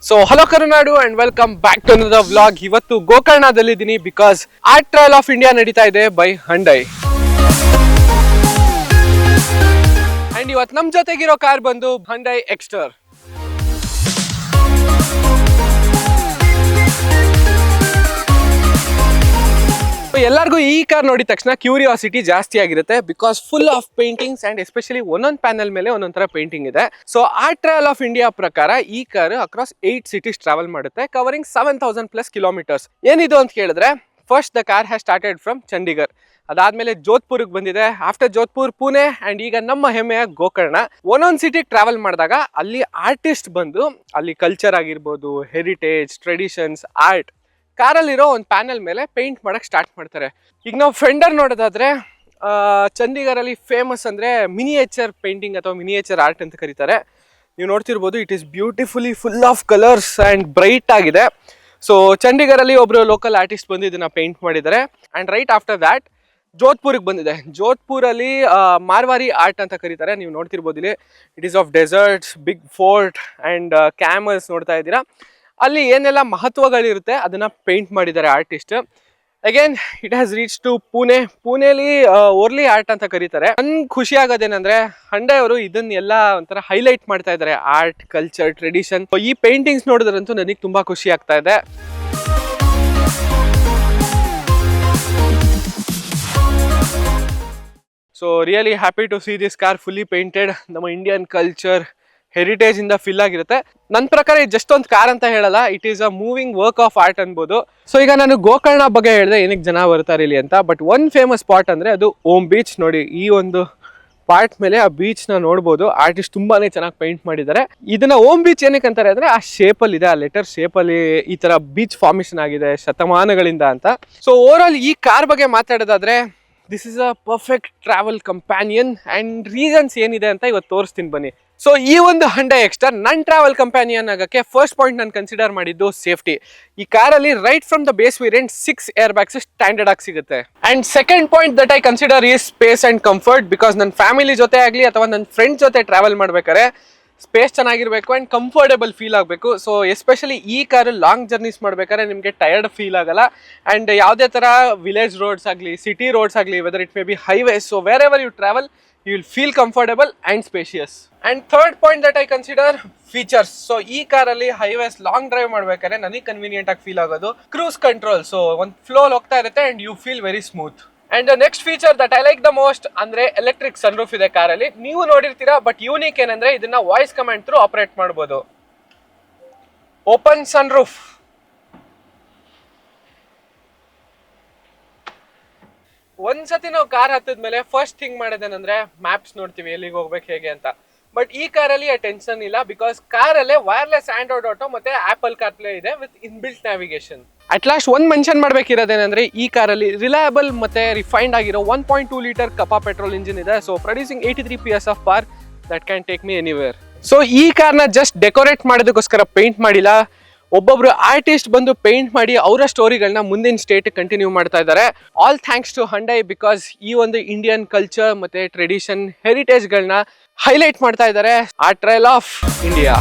So hello Karunadu and welcome back to another vlog. ಇವತ್ತು ಗೋಕರ್ಣದಲ್ಲಿದ್ದೀನಿ because art trail of India ನಡೀತಾ ಇದೆ by ಹಂಡೈ. And ಇವತ್ತು ನಮ್ ಜೊತೆಗಿರೋ ಕಾರ್ ಬಂದು ಹಂಡೈ ಎಕ್ಸ್ಟರ್. ಎಲ್ಲರಿಗೂ ಈ ಕಾರ್ ನೋಡಿದ ತಕ್ಷಣ ಕ್ಯೂರಿಯಾಸಿಟಿ ಜಾಸ್ತಿ ಆಗಿರುತ್ತೆ because full of paintings and especially ಒಂದೊಂದು ಪ್ಯಾನಲ್ ಮೇಲೆ ಒಂದೊಂದು ತರ ಪೇಂಟಿಂಗ್ ಇದೆ. So art trail of India ಪ್ರಕಾರ ಈ ಕಾರ್ ಅಕ್ರಾಸ್ 8 ಸಿಟೀಸ್ ಟ್ರಾವೆಲ್ ಮಾಡುತ್ತೆ, ಕವರಿಂಗ್ 7,000+ ಕಿಲೋಮೀಟರ್ಸ್. ಏನಿದು ಅಂತ ಕೇಳಿದ್ರೆ, first the car has started from Chandigarh, ಅದಾದ್ಮೇಲೆ ಜೋಧ್ಪುರ್ಗೆ ಬಂದಿದೆ, ಆಫ್ಟರ್ ಜೋಧ್ಪುರ್ ಪುಣೆ ಅಂಡ್ ಈಗ ನಮ್ಮ ಹೆಮ್ಮೆಯ ಗೋಕರ್ಣ. ಒಂದೊಂದು ಸಿಟಿಗೆ ಟ್ರಾವೆಲ್ ಮಾಡಿದಾಗ ಅಲ್ಲಿ ಆರ್ಟಿಸ್ಟ್ ಬಂದು ಅಲ್ಲಿ ಕಲ್ಚರ್ ಆಗಿರ್ಬೋದು, ಹೆರಿಟೇಜ್, ಟ್ರೆಡಿಷನ್ಸ್, ಆರ್ಟ್ ಕಾರಲ್ಲಿರೋ ಒಂದು ಪ್ಯಾನಲ್ ಮೇಲೆ ಪೇಂಟ್ ಮಾಡಕ್ಕೆ ಸ್ಟಾರ್ಟ್ ಮಾಡ್ತಾರೆ. ಈಗ ನಾವು ಫೆಂಡರ್ ನೋಡೋದಾದ್ರೆ ಚಂಡೀಗಢಲ್ಲಿ ಫೇಮಸ್ ಅಂದರೆ ಮಿನಿಯೇಚರ್ ಪೇಂಟಿಂಗ್ ಅಥವಾ ಮಿನಿಯೇಚರ್ ಆರ್ಟ್ ಅಂತ ಕರೀತಾರೆ. ನೀವು ನೋಡ್ತಿರ್ಬೋದು, it is beautifully full of colours and bright ಆಗಿದೆ. ಸೊ ಚಂಡೀಗಢಲ್ಲಿ ಒಬ್ಬರು ಲೋಕಲ್ ಆರ್ಟಿಸ್ಟ್ ಬಂದು ಇದನ್ನು ಪೇಂಟ್ ಮಾಡಿದ್ದಾರೆ. ಆ್ಯಂಡ್ ರೈಟ್ ಆಫ್ಟರ್ ದ್ಯಾಟ್ ಜೋಧ್ಪುರ್ಗೆ ಬಂದಿದೆ. ಜೋಧ್ಪುರಲ್ಲಿ ಮಾರ್ವಾರಿ ಆರ್ಟ್ ಅಂತ ಕರೀತಾರೆ. ನೀವು ನೋಡ್ತಿರ್ಬೋದು ಇಲ್ಲಿ it is of deserts, big fort and camels ನೋಡ್ತಾ ಇದ್ದೀರಾ. ಅಲ್ಲಿ ಏನೆಲ್ಲ ಮಹತ್ವಗಳಿರುತ್ತೆ ಅದನ್ನ ಪೇಂಟ್ ಮಾಡಿದ್ದಾರೆ artist. Again it has reach to Pune. ಪುಣೆಲಿ ಓರ್ಲಿ art ಅಂತ ಕರೀತಾರೆ. ನನ್ಗೆ ಖುಷಿ ಆಗೋದೇನೆಂದ್ರೆ ಹಂಡೈ ಅವರು ಇದನ್ನೆಲ್ಲ ಒಂಥರ ಹೈಲೈಟ್ ಮಾಡ್ತಾ ಇದ್ದಾರೆ, ಆರ್ಟ್, ಕಲ್ಚರ್, ಟ್ರೆಡಿಷನ್. ಈ ಪೇಂಟಿಂಗ್ಸ್ ನೋಡಿದ್ರಂತೂ ನನಗೆ ತುಂಬಾ ಖುಷಿ ಆಗ್ತಾ ಇದೆ. So really happy to see this car fully painted. ನಮ್ಮ ಇಂಡಿಯನ್ ಕಲ್ಚರ್, ಹೆರಿಟೇಜ್ ಇಂದ ಫಿಲ್ ಆಗಿರುತ್ತೆ. ನನ್ನ ಪ್ರಕಾರ ಇದು ಜಸ್ಟ್ ಒಂದು ಕಾರ್ ಅಂತ ಹೇಳಲ್ಲ, it is a moving work of art ಅನ್ಬೋದು. ಸೊ ಈಗ ನಾನು ಗೋಕರ್ಣ ಬಗ್ಗೆ ಹೇಳಿದೆ ಏನಕ್ಕೆ ಜನ ಬರ್ತಾರೆ ಇಲ್ಲಿ ಅಂತ. ಬಟ್ ಒಂದು ಫೇಮಸ್ ಸ್ಪಾಟ್ ಅಂದರೆ ಅದು ಓಮ್ ಬೀಚ್. ನೋಡಿ, ಈ ಒಂದು ಪಾರ್ಟ್ ಮೇಲೆ ಆ ಬೀಚ್ ನ ನೋಡ್ಬೋದು. ಆರ್ಟಿಸ್ಟ್ ತುಂಬಾನೇ ಚೆನ್ನಾಗಿ ಪೇಂಟ್ ಮಾಡಿದ್ದಾರೆ. ಇದನ್ನ ಓಮ್ ಬೀಚ್ ಏನಕ್ಕೆ ಅಂತಾರೆ ಅಂದ್ರೆ ಆ ಶೇಪಲ್ಲಿ ಇದೆ, ಆ ಲೆಟರ್ ಶೇಪಲ್ಲಿ ಈ ತರ ಬೀಚ್ ಫಾರ್ಮೇಶನ್ ಆಗಿದೆ ಶತಮಾನಗಳಿಂದ ಅಂತ. ಸೊ ಓವರ್ ಆಲ್ ಈ ಕಾರ್ ಬಗ್ಗೆ ಮಾತಾಡೋದಾದ್ರೆ this is a perfect travel companion and reasons ಏನಿದೆ ಅಂತ ಇವತ್ತು ತೋರಿಸ್ತೀನಿ ಬನ್ನಿ. ಸೊ ಈ ಒಂದು ಹಂಡೈ ಎಕ್ಸ್ಟರ್ ನನ್ನ ಟ್ರಾವೆಲ್ ಕಂಪ್ಯಾನಿಯನ್ ಆಗಕ್ಕೆ ಫಸ್ಟ್ ಪಾಯಿಂಟ್ ನಾನು ಕನ್ಸಿಡರ್ ಮಾಡಿದ್ದು ಸೇಫ್ಟಿ. ಈ ಕಾರಲ್ಲಿ right from the base variant 6 air bags standard ಆಗಿ ಸಿಗುತ್ತೆ. And second point that I consider is space and comfort. Because ನನ್ನ ಫ್ಯಾಮಿಲಿ ಜೊತೆ ಆಗಲಿ ಅಥವಾ ನನ್ನ ಫ್ರೆಂಡ್ಸ್ ಜೊತೆ ಟ್ರಾವೆಲ್ ಮಾಡ್ಬೇಕಾದ್ರೆ ಸ್ಪೇಸ್ ಚೆನ್ನಾಗಿರ್ಬೇಕು ಆ್ಯಂಡ್ ಕಂಫರ್ಟೇಬಲ್ ಫೀಲ್ ಆಗಬೇಕು. ಸೊ ಎಸ್ಪೆಷಲಿ ಈ ಕಾರು ಲಾಂಗ್ ಜರ್ನೀಸ್ ಮಾಡ್ಬೇಕಾದ್ರೆ ನಿಮಗೆ ಟಯರ್ಡ್ ಫೀಲ್ ಆಗಲ್ಲ. ಆ್ಯಂಡ್ ಯಾವುದೇ ಥರ ವಿಲೇಜ್ ರೋಡ್ಸ್ ಆಗಲಿ, ಸಿಟಿ ರೋಡ್ಸ್ ಆಗಲಿ, whether it may be highways, so wherever you travel you will feel comfortable and spacious. And third point that I consider, features. So ee car alli highways long drive madbekare ನನಗೆ convenient ಆಗಿ feel ಆಗೋದು cruise control. So ಒಂದು flow ಹೋಗ್ತಾ ಇರುತ್ತೆ and you feel very smooth. And the next feature that I like the most ಅಂದ್ರೆ electric sunroof ಇದೆ ಕಾರಲ್ಲಿ. ನೀವು ನೋಡಿರ್ತೀರಾ, ಬಟ್ ಯೂನಿಕ್ ಏನಂದ್ರೆ ಇದನ್ನ ವಾಯ್ಸ್ ಕಮಾಂಡ್ ಥ್ರೂ ಆಪರೇಟ್ ಮಾಡ್ಬೋದು. Open sunroof. ಒಂದ್ಸತಿ ನಾವು ಕಾರ್ ಹತ್ತಿದ್ಮೇಲೆ ಫಸ್ಟ್ ಥಿಂಗ್ ಮಾಡೋದೇನಂದ್ರೆ ಮ್ಯಾಪ್ಸ್ ನೋಡ್ತೀವಿ, ಎಲ್ಲಿಗೆ ಹೋಗ್ಬೇಕು ಹೇಗೆ ಅಂತ. ಬಟ್ ಈ ಕಾರಲ್ಲಿ ಆ ಟೆನ್ಷನ್ ಇಲ್ಲ, ಬಿಕಾಸ್ ಕಾರಲ್ಲೇ ವೈರ್ಲೆಸ್ ಆಂಡ್ರಾಯ್ಡ್ ಆಟೋ ಮತ್ತೆ ಆಪಲ್ ಕಾರ್ಪ್ಲೇ ಇದೆ with inbuilt navigation. At last ಒಂದು ಮೆನ್ಷನ್ ಮಾಡ್ಬೇಕಿರೋದೇನಂದ್ರೆ ಈ ಕಾರಲ್ಲಿ ರಿಲಯಬಲ್ ಮತ್ತೆ ರಿಫೈನ್ಡ್ ಆಗಿರೋ 1.2 ಲೀಟರ್ ಕಪಾ ಪೆಟ್ರೋಲ್ ಇಂಜಿನ್ ಇದೆ. So producing 83 PS of power that can take me anywhere. So ಈ ಕಾರ್ನ ಜಸ್ಟ್ ಡೆಕೋರೇಟ್ ಮಾಡೋದಕ್ಕೋಸ್ಕರ ಪೇಂಟ್ ಮಾಡಿಲ್ಲ, ಒಬ್ಬೊಬ್ರು ಆರ್ಟಿಸ್ಟ್ ಬಂದು ಪೇಂಟ್ ಮಾಡಿ ಅವರ ಸ್ಟೋರಿಗಳನ್ನ ಮುಂದಿನ ಸ್ಟೇಟ್ ಕಂಟಿನ್ಯೂ ಮಾಡ್ತಾ ಇದ್ದಾರೆ. ಆಲ್ ಥ್ಯಾಂಕ್ಸ್ ಟು ಹಂಡೈ, ಬಿಕಾಸ್ ಈ ಒಂದು ಇಂಡಿಯನ್ ಕಲ್ಚರ್ ಮತ್ತೆ ಟ್ರೆಡಿಷನ್, ಹೆರಿಟೇಜ್ಗಳನ್ನ ಹೈಲೈಟ್ ಮಾಡ್ತಾ ಇದ್ದಾರೆ. Art trail of India.